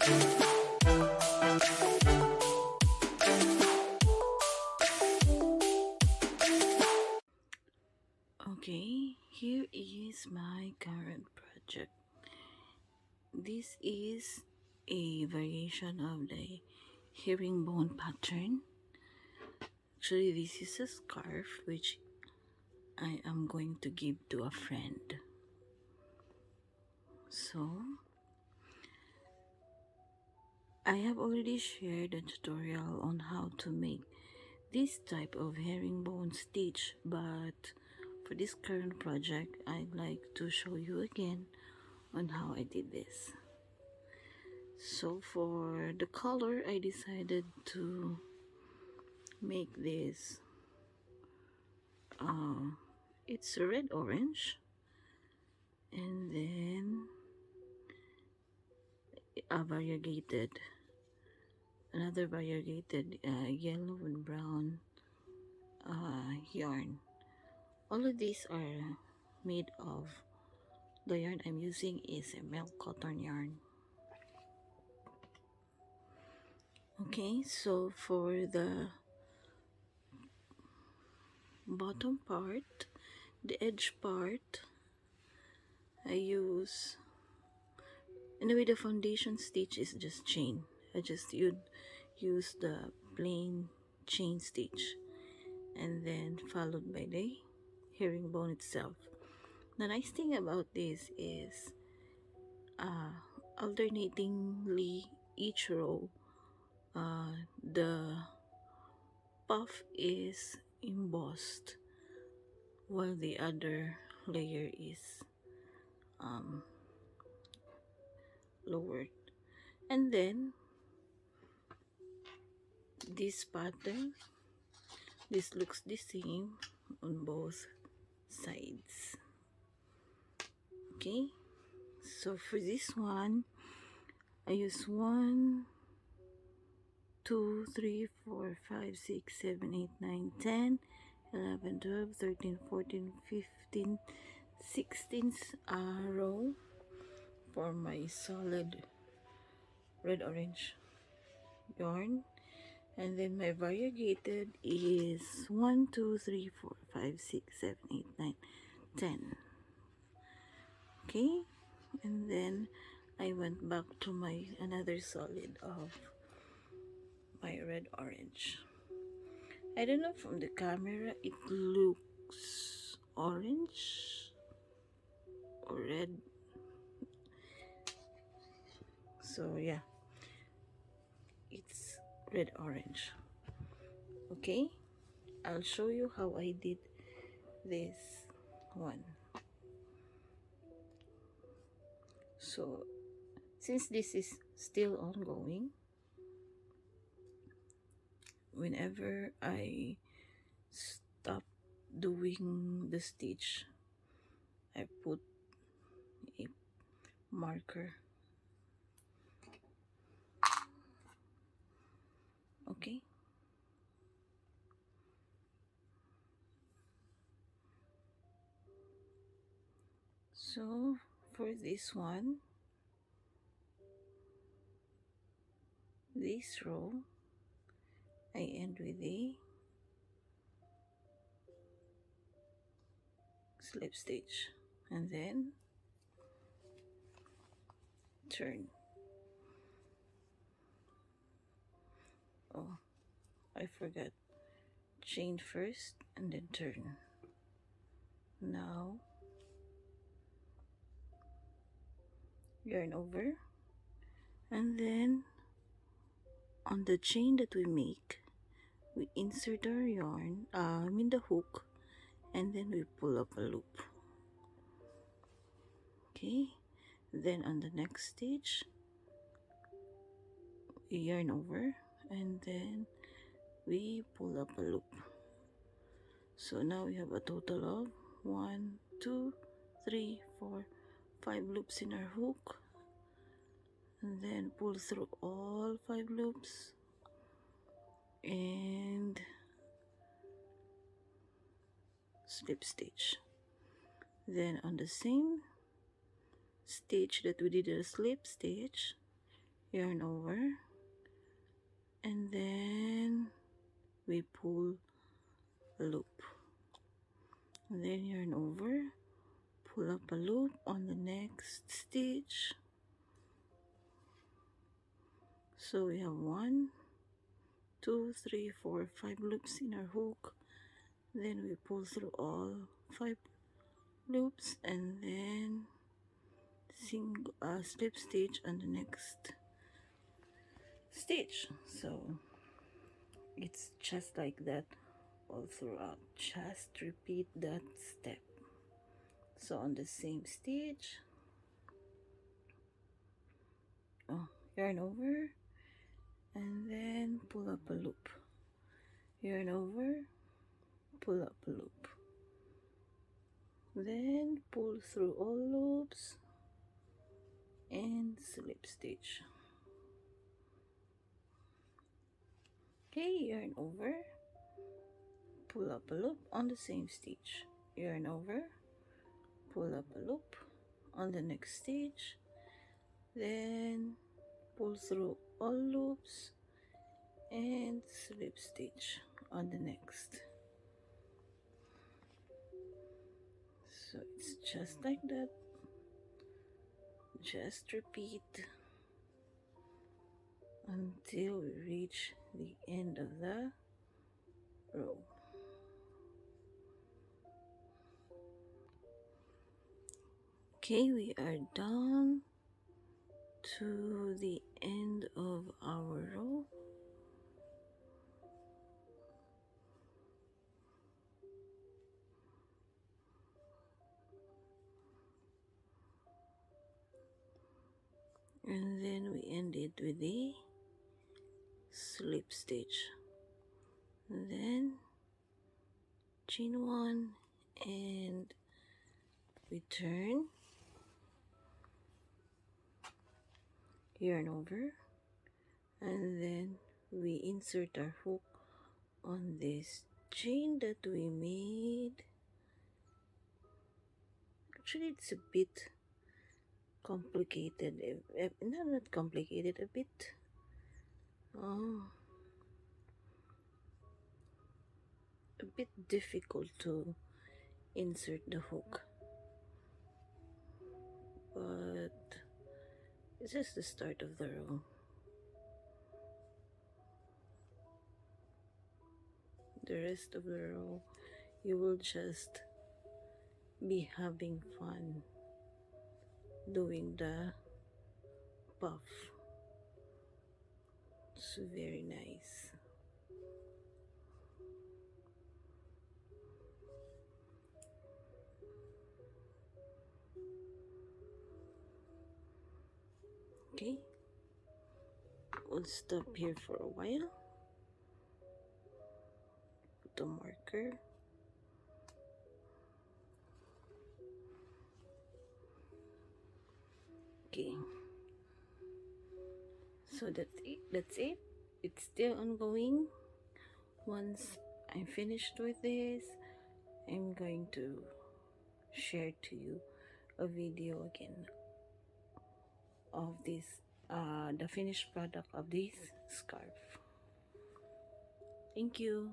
Okay, here is my current project. This is a variation of the herringbone pattern. Actually, this is a scarf which I am going to give to a friend. So, I have already shared a tutorial on how to make this type of herringbone stitch, but for this current project, I'd like to show you again on how I did this. So for the color, I decided to make this it's red orange, and then another variegated yellow and brown yarn. All of these are made of, the yarn I'm using is a milk cotton yarn. Okay, so for the bottom part, the edge part, I use, anyway, the foundation stitch is just chain. You'd use the plain chain stitch, and then followed by the herringbone itself. The nice thing about this is alternatingly each row, the puff is embossed while the other layer is lowered. And then this pattern, this looks the same on both sides. Okay, so for this one, I use 1, 2, 3, 4, 5, 6, 7, 8, 9, 10, 11, 12, 13, 14, 15, 16th row for my solid red orange yarn, and then my variegated is 1, 2, 3, 4, 5, 6, 7, 8, 9, 10. Okay, and then I went back to my another solid of my red orange. I don't know, from the camera it looks orange or red, so yeah, it's red orange. Okay, I'll show you how I did this one. So since this is still ongoing, whenever I stop doing the stitch, I put a marker. Okay, so for this one, this row, I end with a slip stitch and then turn. Oh, I forgot, chain first and then turn. Now yarn over, and then on the chain that we make, we insert our yarn, the hook, and then we pull up a loop. Okay, then on the next stitch, we yarn over, and then we pull up a loop. So now we have a total of 1, 2, 3, 4, 5 loops in our hook, and then pull through all 5 loops and slip stitch. Then on the same stitch that we did a slip stitch, yarn over, and then we pull a loop, and then yarn over, pull up a loop on the next stitch. So we have 1, 2, 3, 4, 5 loops in our hook. Then we pull through all 5 loops, and then slip stitch on the next stitch. So it's just like that all throughout. Just repeat that step. So on the same stitch, yarn over, and then pull up a loop, yarn over, pull up a loop, then pull through all loops and slip stitch. Okay, yarn over, pull up a loop on the same stitch, yarn over, pull up a loop on the next stitch, then pull through all loops and slip stitch on the next. So it's just like that. Just repeat until we reach the end of the row. Okay, we are done to the end of our row. And then we end it with a slip stitch. And then chain 1 and we turn, yarn over, and then we insert our hook on this chain that we made. Actually, it's a bit complicated, not complicated, a bit difficult to insert the hook, but it's just the start of the row. The rest of the row you will just be having fun doing the puff. It's very nice. Okay, we'll stop here for a while. Put a marker. Okay, so that's it. It's still ongoing. Once I'm finished with this, I'm going to share to you a video again of this the finished product of this scarf. Thank you.